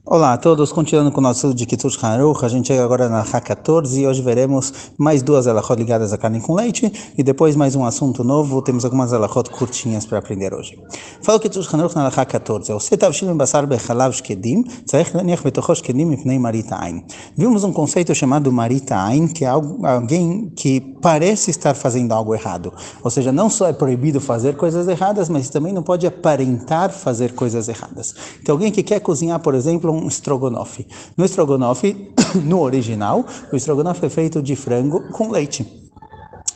Olá a todos, continuando com o nosso de Kitzur Haruch, a gente chega agora na Há 14 e hoje veremos mais duas alachot ligadas à carne com leite e depois mais um assunto novo, temos algumas alachot curtinhas para aprender hoje. Fala o Kitzur Haruch na Há 14, Vimos um conceito chamado marita ain, que é alguém que parece estar fazendo algo errado, ou seja, não só é proibido fazer coisas erradas, mas também não pode aparentar fazer coisas erradas. Então alguém que quer cozinhar, por exemplo, um estrogonofe. No estrogonofe, no original, o estrogonofe é feito de frango com leite.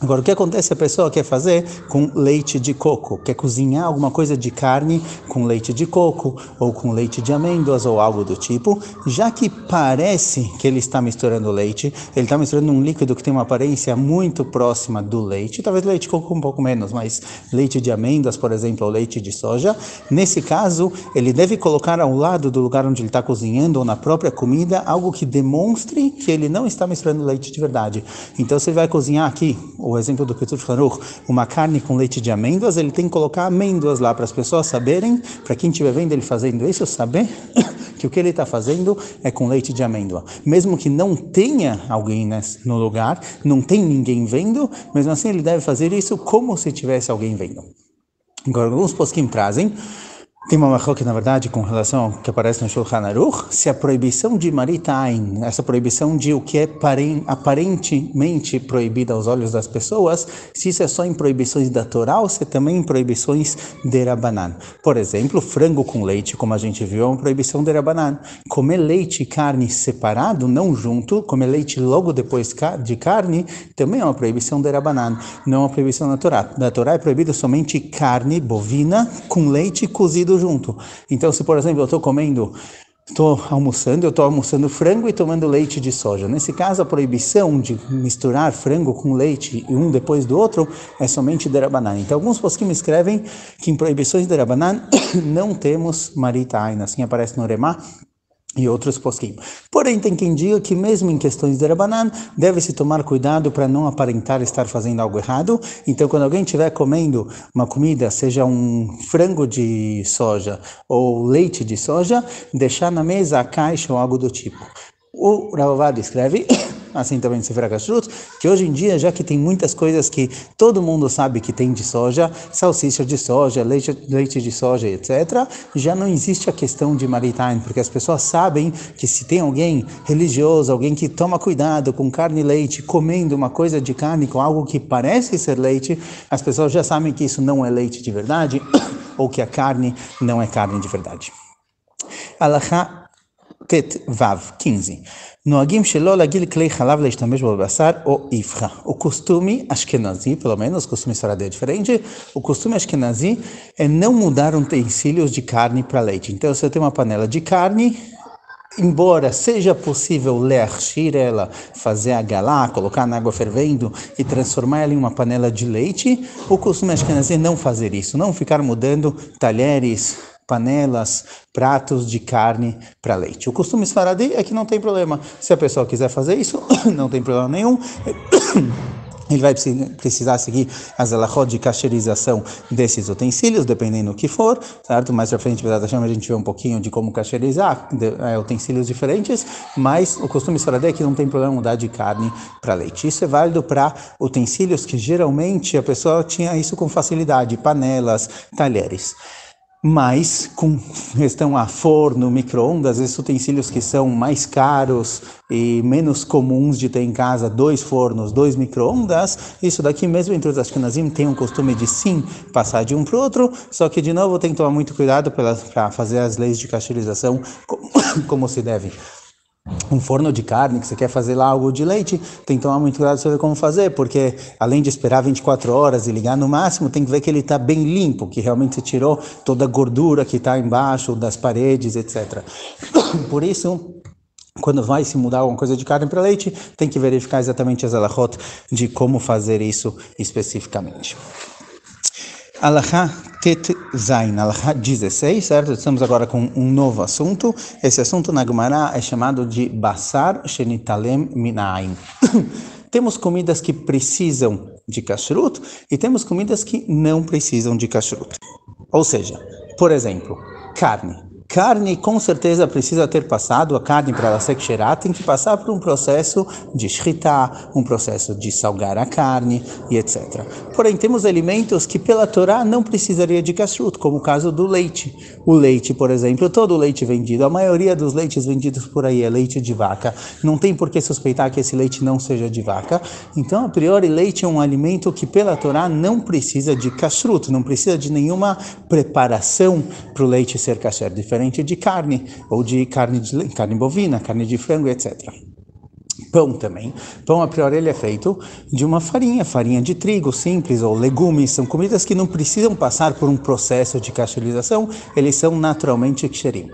Agora, o que acontece se a pessoa quer fazer com leite de coco? Quer cozinhar alguma coisa de carne com leite de coco, ou com leite de amêndoas, ou algo do tipo, já que parece que ele está misturando leite, ele está misturando um líquido que tem uma aparência muito próxima do leite, talvez leite de coco um pouco menos, mas leite de amêndoas, por exemplo, ou leite de soja. Nesse caso, ele deve colocar ao lado do lugar onde ele está cozinhando, ou na própria comida, algo que demonstre que ele não está misturando leite de verdade. Então, se ele vai cozinhar aqui, o exemplo do Kitzur Haruch, uma carne com leite de amêndoas, ele tem que colocar amêndoas lá para as pessoas saberem, para quem estiver vendo ele fazendo isso, saber que o que ele está fazendo é com leite de amêndoa. Mesmo que não tenha alguém no lugar, não tem ninguém vendo, mesmo assim ele deve fazer isso como se tivesse alguém vendo. Agora, alguns poskim trazem, tem uma machloca, na verdade, com relação ao que aparece no Shulchan Aruch, se a proibição de marita ain, essa proibição de o que é aparentemente proibido aos olhos das pessoas, se isso é só em proibições da Torá ou se é também em proibições de Rabanan. Por exemplo, frango com leite, como a gente viu, é uma proibição de Rabanan. Comer leite e carne separado, não junto, comer leite logo depois de carne, também é uma proibição de Rabanan, não é uma proibição da Torá. Da Torá é proibido somente carne bovina com leite cozido junto. Então, se por exemplo eu estou almoçando frango e tomando leite de soja. Nesse caso, a proibição de misturar frango com leite um depois do outro é somente de Rabanan. Então, alguns poskim escrevem que em proibições de Rabanan não temos marita ain, assim aparece no Remá e outros poskim. Porém, tem quem diga que mesmo em questões de Rabanan, deve-se tomar cuidado para não aparentar estar fazendo algo errado. Então, quando alguém estiver comendo uma comida, seja um frango de soja ou leite de soja, deixar na mesa a caixa ou algo do tipo. O Ravad escreve, assim também no Sefer HaKashrut, que hoje em dia, já que tem muitas coisas que todo mundo sabe que tem de soja, salsicha de soja, leite de soja, etc., já não existe a questão de marita ain, porque as pessoas sabem que se tem alguém religioso, alguém que toma cuidado com carne e leite, comendo uma coisa de carne com algo que parece ser leite, as pessoas já sabem que isso não é leite de verdade, ou que a carne não é carne de verdade. Alachá Tet Vav 15. Noagim shelo lagil klei halav leishtamesh bebasar ou ifra. O costume ashkenazi, pelo menos, o costume sfaradi é diferente, o costume ashkenazi é não mudar utensílios de carne para leite. Então, se eu tenho uma panela de carne, embora seja possível leachir ela, fazer a galá, colocar na água fervendo e transformar ela em uma panela de leite, o costume ashkenazi é não fazer isso, não ficar mudando talheres, panelas, pratos de carne para leite. O costume sfaradi é que não tem problema. Se a pessoa quiser fazer isso, não tem problema nenhum. Ele vai precisar seguir as alachot de cacherização desses utensílios, dependendo do que for, certo? Mais para frente, a gente vê um pouquinho de como cacherizar utensílios diferentes, mas o costume sfaradi é que não tem problema mudar de carne para leite. Isso é válido para utensílios que geralmente a pessoa tinha isso com facilidade, panelas, talheres. Mas, com questão a forno, micro-ondas, esses utensílios que são mais caros e menos comuns de ter em casa, 2 fornos, 2 micro-ondas, isso daqui mesmo entre os ashkenazim tem um costume de sim passar de um para o outro, só que de novo tem que tomar muito cuidado para fazer as leis de cacherização como se deve. Um forno de carne, que você quer fazer lá algo de leite, tem que tomar muito cuidado para saber como fazer, porque além de esperar 24 horas e ligar no máximo, tem que ver que ele está bem limpo, que realmente você tirou toda a gordura que está embaixo das paredes, etc. Por isso, quando vai se mudar alguma coisa de carne para leite, tem que verificar exatamente as alachot de como fazer isso especificamente. Alachá Tet Zain, Alachá 16, certo? Estamos agora com um novo assunto. Esse assunto na Gemara é chamado de Basar Shenitalem Minain. Temos comidas que precisam de kashrut e temos comidas que não precisam de kashrut. Ou seja, por exemplo, carne. Carne, com certeza, precisa ter passado, a carne para ela ser ksherá, tem que passar por um processo de shritá, um processo de salgar a carne e etc. Porém, temos alimentos que pela Torá não precisaria de kashrut, como o caso do leite. O leite, por exemplo, todo o leite vendido, a maioria dos leites vendidos por aí é leite de vaca. Não tem por que suspeitar que esse leite não seja de vaca. Então, a priori, leite é um alimento que pela Torá não precisa de kashrut, não precisa de nenhuma preparação para o leite ser kasher, diferente de carne, ou de carne bovina, carne de frango, etc. Pão também. Pão, a priori, ele é feito de uma farinha de trigo simples, ou legumes. São comidas que não precisam passar por um processo de kashrilização, eles são naturalmente ksherim.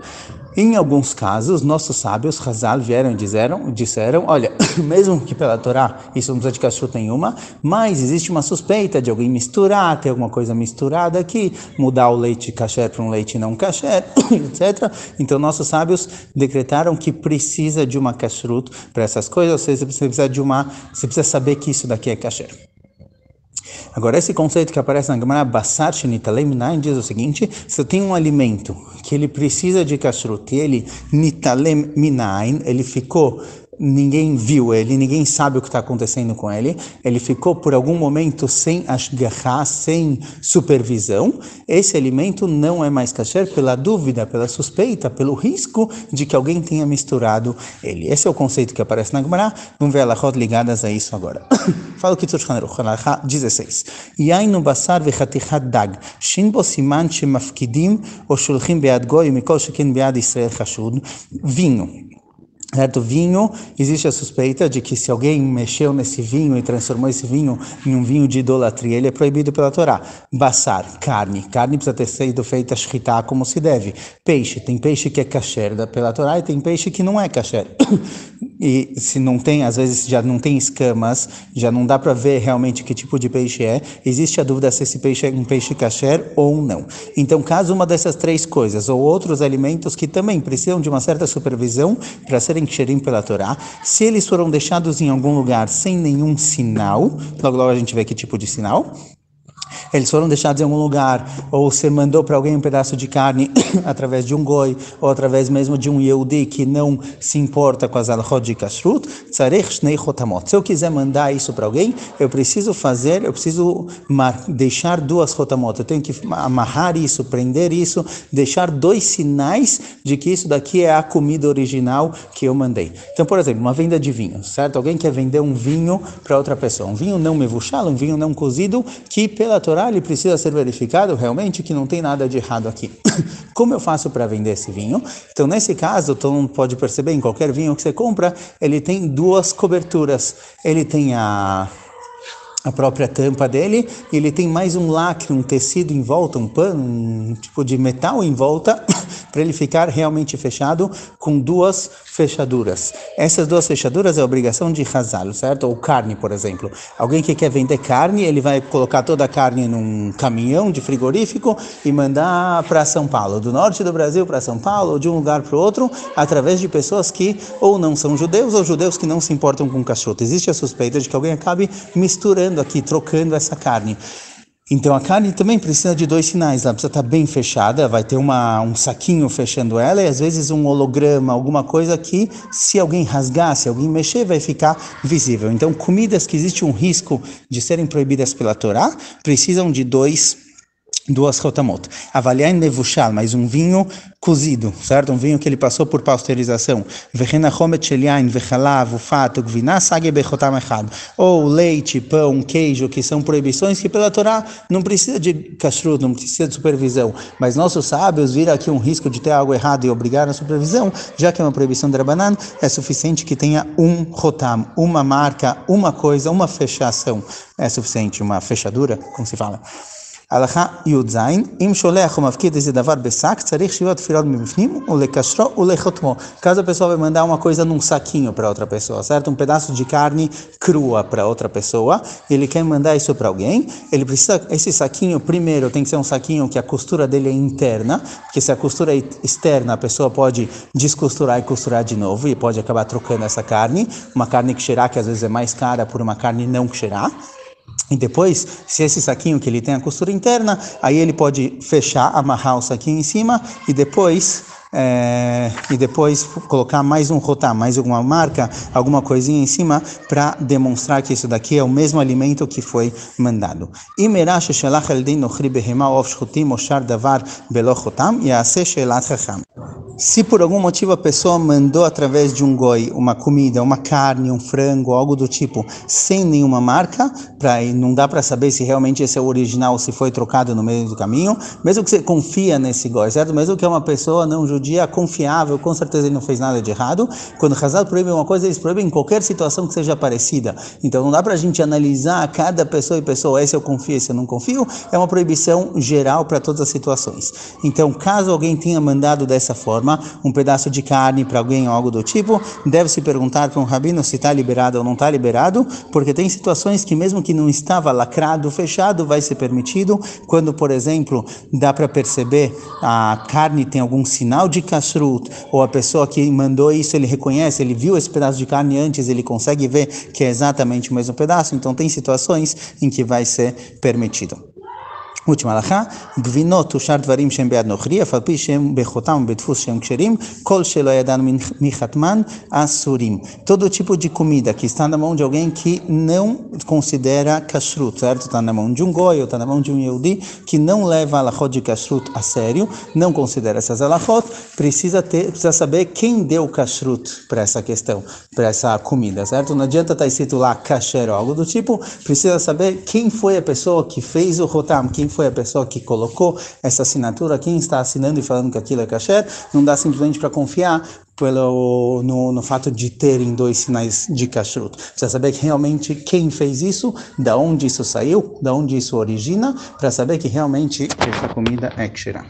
Em alguns casos, nossos sábios, Hazal, vieram e disseram, olha, mesmo que pela Torá isso não precisa de kashrut nenhuma, mas existe uma suspeita de alguém misturar, ter alguma coisa misturada aqui, mudar o leite kasher para um leite não kasher, etc. Então, nossos sábios decretaram que precisa de uma kashrut para essas coisas, ou seja, você precisa saber que isso daqui é kasher. Agora, esse conceito que aparece na Gemara, Basar Shenitalem Minayin, diz o seguinte: se eu tenho um alimento que ele precisa de kashrut, e ele Nitalem Minayin, ele ficou, ninguém viu ele, ninguém sabe o que está acontecendo com ele, ele ficou por algum momento sem ashgachá, sem supervisão, esse alimento não é mais kasher pela dúvida, pela suspeita, pelo risco de que alguém tenha misturado ele. Esse é o conceito que aparece na Gemara. Vamos ver alachot ligadas a isso agora. Fala o Kitzur Shulchan Aruch, alachá 16. Yain no basar vechatichat dag, shin bo siman shemafkidim ou shulchim bead goy mikol sheken bead Israel chashud. Vinho. Certo? Vinho, existe a suspeita de que se alguém mexeu nesse vinho e transformou esse vinho em um vinho de idolatria, ele é proibido pela Torá. Basar, carne precisa ter sido feita shritá como se deve. Peixe, tem peixe que é kasher pela Torá e tem peixe que não é kasher. E se não tem, às vezes já não tem escamas, já não dá para ver realmente que tipo de peixe é, existe a dúvida se esse peixe é um peixe kasher ou não. Então, caso uma dessas três coisas, ou outros alimentos que também precisam de uma certa supervisão para serem ksherim pela Torá, se eles foram deixados em algum lugar sem nenhum sinal, logo a gente vê que tipo de sinal, eles foram deixados em algum lugar, ou você mandou para alguém um pedaço de carne através de um goi, ou através mesmo de um Yehudi que não se importa com as alachot de kashrut, tzarech shnei chotamot. Se eu quiser mandar isso para alguém, eu preciso deixar duas chotamot, eu tenho que amarrar isso, prender isso, deixar dois sinais de que isso daqui é a comida original que eu mandei. Então, por exemplo, uma venda de vinho, certo? Alguém quer vender um vinho para outra pessoa, um vinho não mevushal, um vinho não cozido, que pela Torá ele precisa ser verificado realmente que não tem nada de errado aqui. Como eu faço para vender esse vinho? Então, nesse caso, todo mundo pode perceber, em qualquer vinho que você compra, ele tem duas coberturas. Ele tem a própria tampa dele, e ele tem mais um lacre, um tecido em volta, um pano, um tipo de metal em volta, para ele ficar realmente fechado com duas fechaduras. Essas duas fechaduras é a obrigação de Hazal, certo? Ou carne, por exemplo. Alguém que quer vender carne, ele vai colocar toda a carne num caminhão de frigorífico e mandar para São Paulo, do norte do Brasil para São Paulo, ou de um lugar para o outro, através de pessoas que ou não são judeus, ou judeus que não se importam com kashrut. Existe a suspeita de que alguém acabe misturando aqui, trocando essa carne. Então a carne também precisa de dois sinais, ela precisa estar bem fechada, vai ter um saquinho fechando ela e às vezes um holograma, alguma coisa que se alguém rasgar, se alguém mexer, vai ficar visível. Então comidas que existe um risco de serem proibidas pela Torá, precisam de duas rotamot. Avaliar em nevushal, mas um vinho cozido, certo? Um vinho que ele passou por pasteurização. Ou leite, pão, queijo, que são proibições que pela Torá não precisa de kashrut, não precisa de supervisão. Mas nossos sábios viram aqui um risco de ter algo errado e obrigar a supervisão, já que é uma proibição de Rabanan, é suficiente que tenha um rotam, uma marca, uma coisa, uma fechação. É suficiente, uma fechadura, como se fala. Alachá Yudzain, im sholech ou mafkid esse davar besak, tzarich shivot tefilot mibifnim, ulekashro, ulechotmo. Caso a pessoa vai mandar uma coisa num saquinho para outra pessoa, certo? Um pedaço de carne crua para outra pessoa, ele quer mandar isso para alguém, ele precisa, esse saquinho, primeiro, tem que ser um saquinho que a costura dele é interna, porque se a costura é externa, a pessoa pode descosturar e costurar de novo, e pode acabar trocando essa carne, uma carne ksherá, que às vezes é mais cara por uma carne não ksherá. E depois, se esse saquinho que ele tem a costura interna, aí ele pode fechar, amarrar o saquinho em cima e depois e depois colocar mais um rotam, mais alguma marca, alguma coisinha em cima para demonstrar que isso daqui é o mesmo alimento que foi mandado. Se por algum motivo a pessoa mandou através de um goi uma comida, uma carne, um frango, algo do tipo, sem nenhuma marca, não dá para saber se realmente esse é o original ou se foi trocado no meio do caminho, mesmo que você confia nesse goi, certo? Mesmo que é uma pessoa não judia confiável, com certeza ele não fez nada de errado. Quando o Hazal proíbe uma coisa, eles proíbem em qualquer situação que seja parecida. Então não dá para a gente analisar cada pessoa e pessoa, esse eu confio, esse eu não confio, é uma proibição geral para todas as situações. Então, caso alguém tenha mandado dessa forma, um pedaço de carne para alguém ou algo do tipo, deve-se perguntar para um rabino se está liberado ou não está liberado, porque tem situações que mesmo que não estava lacrado, fechado, vai ser permitido, quando, por exemplo, dá para perceber a carne tem algum sinal de kashrut, ou a pessoa que mandou isso, ele reconhece, ele viu esse pedaço de carne antes, ele consegue ver que é exatamente o mesmo pedaço, então tem situações em que vai ser permitido. última alahá, gvinot ushar dvarim shem be'ad nochri, af al pi shem bechotam bedfus shem ksherim, kol shelo yadan michatman asurim. Todo tipo de comida que está na mão de alguém que não considera kashrut, certo? Está na mão de um goi ou está na mão de um yehudi que não leva a alahot de kashrut a sério, não considera essas alahot, precisa saber quem deu kashrut para essa questão, para essa comida, certo? Não adianta estar escrito lá kasher ou algo do tipo, precisa saber quem foi a pessoa que fez o rotam, quem foi a pessoa que colocou essa assinatura, quem está assinando e falando que aquilo é kasher. Não dá simplesmente para confiar no fato de terem dois sinais de kashrut. Precisa saber que realmente quem fez isso, da onde isso saiu, da onde isso origina, para saber que realmente essa comida é kasher.